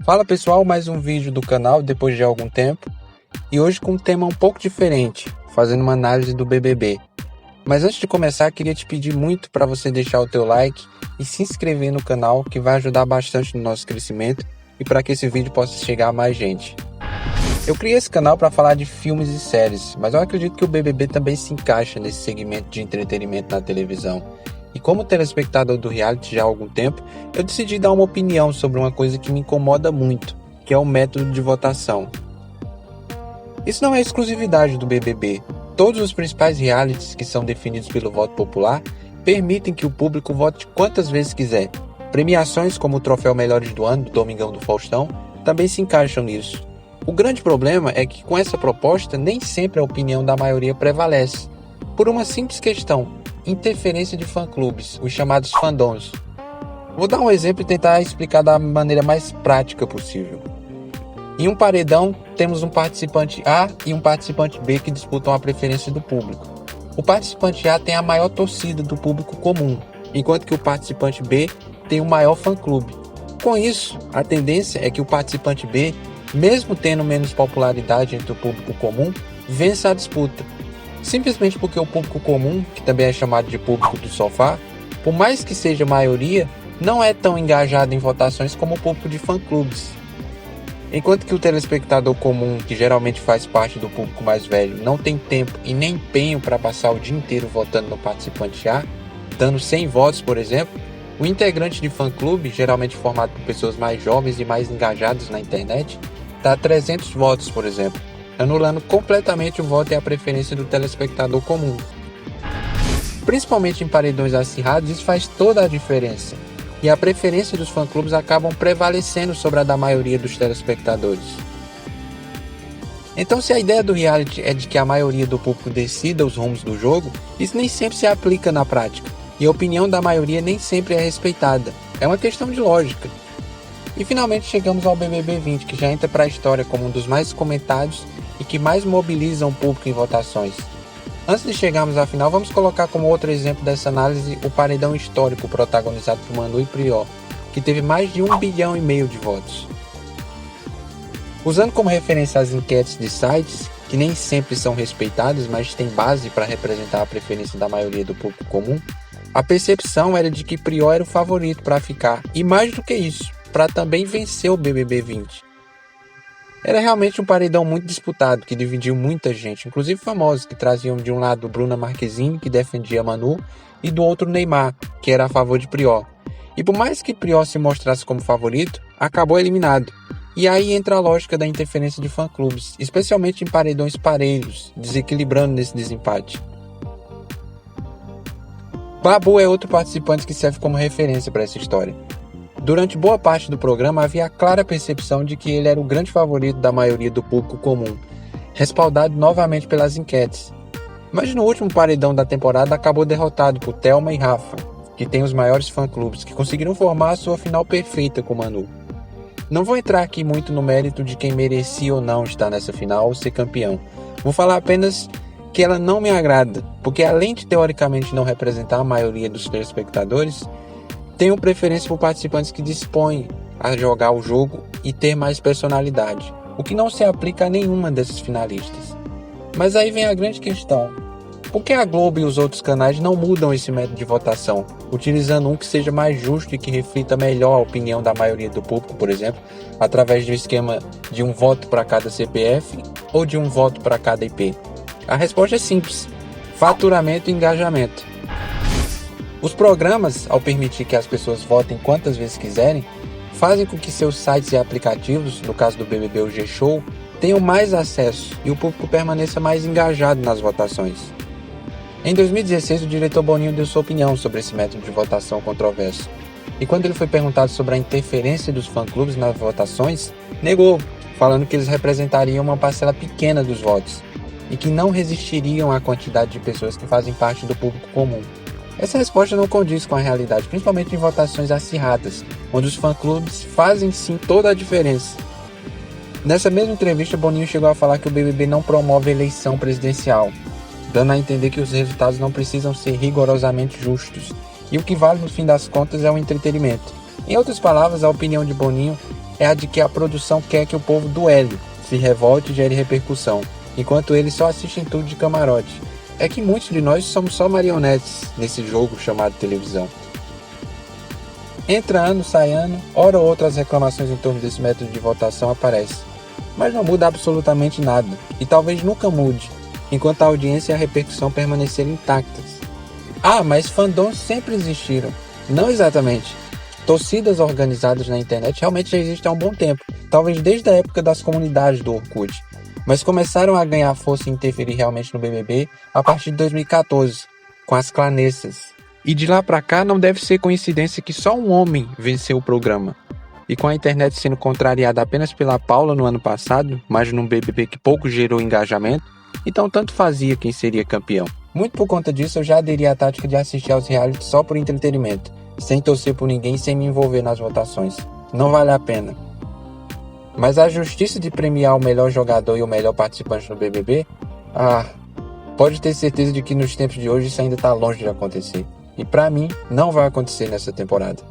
Fala pessoal, mais um vídeo do canal depois de algum tempo e hoje com um tema um pouco diferente, fazendo uma análise do BBB. Mas antes de começar, queria te pedir muito para você deixar o teu like e se inscrever no canal, que vai ajudar bastante no nosso crescimento e para que esse vídeo possa chegar a mais gente. Eu criei esse canal para falar de filmes e séries, mas eu acredito que o BBB também se encaixa nesse segmento de entretenimento na televisão. E como telespectador do reality já há algum tempo, eu decidi dar uma opinião sobre uma coisa que me incomoda muito, que é o método de votação. Isso não é exclusividade do BBB. Todos os principais realities que são definidos pelo voto popular permitem que o público vote quantas vezes quiser. Premiações como o Troféu Melhores do Ano, do Domingão do Faustão, também se encaixam nisso. O grande problema é que com essa proposta nem sempre a opinião da maioria prevalece, por uma simples questão: interferência de fã-clubes, os chamados fandoms. Vou dar um exemplo e tentar explicar da maneira mais prática possível. Em um paredão, temos um participante A e um participante B que disputam a preferência do público. O participante A tem a maior torcida do público comum, enquanto que o participante B tem o maior fã-clube. Com isso, a tendência é que o participante B, mesmo tendo menos popularidade entre o público comum, vença a disputa. Simplesmente porque o público comum, que também é chamado de público do sofá, por mais que seja maioria, não é tão engajado em votações como o público de fã-clubes. Enquanto que o telespectador comum, que geralmente faz parte do público mais velho, não tem tempo e nem empenho para passar o dia inteiro votando no participante A, dando 100 votos, por exemplo, o integrante de fã-clube, geralmente formado por pessoas mais jovens e mais engajadas na internet, dá 300 votos, por exemplo, anulando completamente o voto e a preferência do telespectador comum. Principalmente em paredões acirrados, isso faz toda a diferença, e a preferência dos fã-clubes acabam prevalecendo sobre a da maioria dos telespectadores. Então, se a ideia do reality é de que a maioria do público decida os rumos do jogo, isso nem sempre se aplica na prática, e a opinião da maioria nem sempre é respeitada. É uma questão de lógica. E finalmente chegamos ao BBB 20, que já entra para a história como um dos mais comentados e que mais mobilizam o público em votações. Antes de chegarmos à final, vamos colocar como outro exemplo dessa análise o paredão histórico protagonizado por Manu e Prior, que teve mais de 1,5 bilhão de votos. Usando como referência as enquetes de sites, que nem sempre são respeitadas, mas têm base para representar a preferência da maioria do público comum, a percepção era de que Prior era o favorito para ficar, e mais do que isso, para também vencer o BBB 20. Era realmente um paredão muito disputado, que dividiu muita gente, inclusive famosos, que traziam de um lado Bruna Marquezine, que defendia Manu, e do outro Neymar, que era a favor de Prior. E por mais que Prior se mostrasse como favorito, acabou eliminado. E aí entra a lógica da interferência de fã-clubes, especialmente em paredões parelhos, desequilibrando nesse desempate. Babu é outro participante que serve como referência para essa história. Durante boa parte do programa havia a clara percepção de que ele era o grande favorito da maioria do público comum, respaldado novamente pelas enquetes. Mas no último paredão da temporada acabou derrotado por Thelma e Rafa, que têm os maiores fã-clubes, que conseguiram formar a sua final perfeita com Manu. Não vou entrar aqui muito no mérito de quem merecia ou não estar nessa final ou ser campeão. Vou falar apenas que ela não me agrada, porque além de teoricamente não representar a maioria dos telespectadores, tenho preferência por participantes que dispõem a jogar o jogo e ter mais personalidade, o que não se aplica a nenhuma desses finalistas. Mas aí vem a grande questão: por que a Globo e os outros canais não mudam esse método de votação, utilizando um que seja mais justo e que reflita melhor a opinião da maioria do público, por exemplo, através do esquema de um voto para cada CPF ou de um voto para cada IP? A resposta é simples: faturamento e engajamento. Os programas, ao permitir que as pessoas votem quantas vezes quiserem, fazem com que seus sites e aplicativos, no caso do BBB o G-Show, tenham mais acesso e o público permaneça mais engajado nas votações. Em 2016, o diretor Boninho deu sua opinião sobre esse método de votação controverso. E quando ele foi perguntado sobre a interferência dos fã-clubes nas votações, negou, falando que eles representariam uma parcela pequena dos votos e que não resistiriam à quantidade de pessoas que fazem parte do público comum. Essa resposta não condiz com a realidade, principalmente em votações acirradas, onde os fã-clubes fazem sim toda a diferença. Nessa mesma entrevista, Boninho chegou a falar que o BBB não promove eleição presidencial, dando a entender que os resultados não precisam ser rigorosamente justos, e o que vale no fim das contas é o entretenimento. Em outras palavras, a opinião de Boninho é a de que a produção quer que o povo duele, se revolte e gere repercussão, enquanto eles só assistem tudo de camarote. É que muitos de nós somos só marionetes nesse jogo chamado televisão. Entra ano, sai ano, hora ou outra as reclamações em torno desse método de votação aparecem. Mas não muda absolutamente nada, e talvez nunca mude, enquanto a audiência e a repercussão permanecerem intactas. Ah, mas fandoms sempre existiram. Não exatamente. Torcidas organizadas na internet realmente já existem há um bom tempo, talvez desde a época das comunidades do Orkut, mas começaram a ganhar força e interferir realmente no BBB a partir de 2014, com as clanessas. E de lá pra cá não deve ser coincidência que só um homem venceu o programa. E com a internet sendo contrariada apenas pela Paula no ano passado, mas num BBB que pouco gerou engajamento, então tanto fazia quem seria campeão. Muito por conta disso eu já aderi à tática de assistir aos realities só por entretenimento, sem torcer por ninguém e sem me envolver nas votações. Não vale a pena. Mas a justiça de premiar o melhor jogador e o melhor participante no BBB, pode ter certeza de que nos tempos de hoje isso ainda está longe de acontecer. E pra mim, não vai acontecer nessa temporada.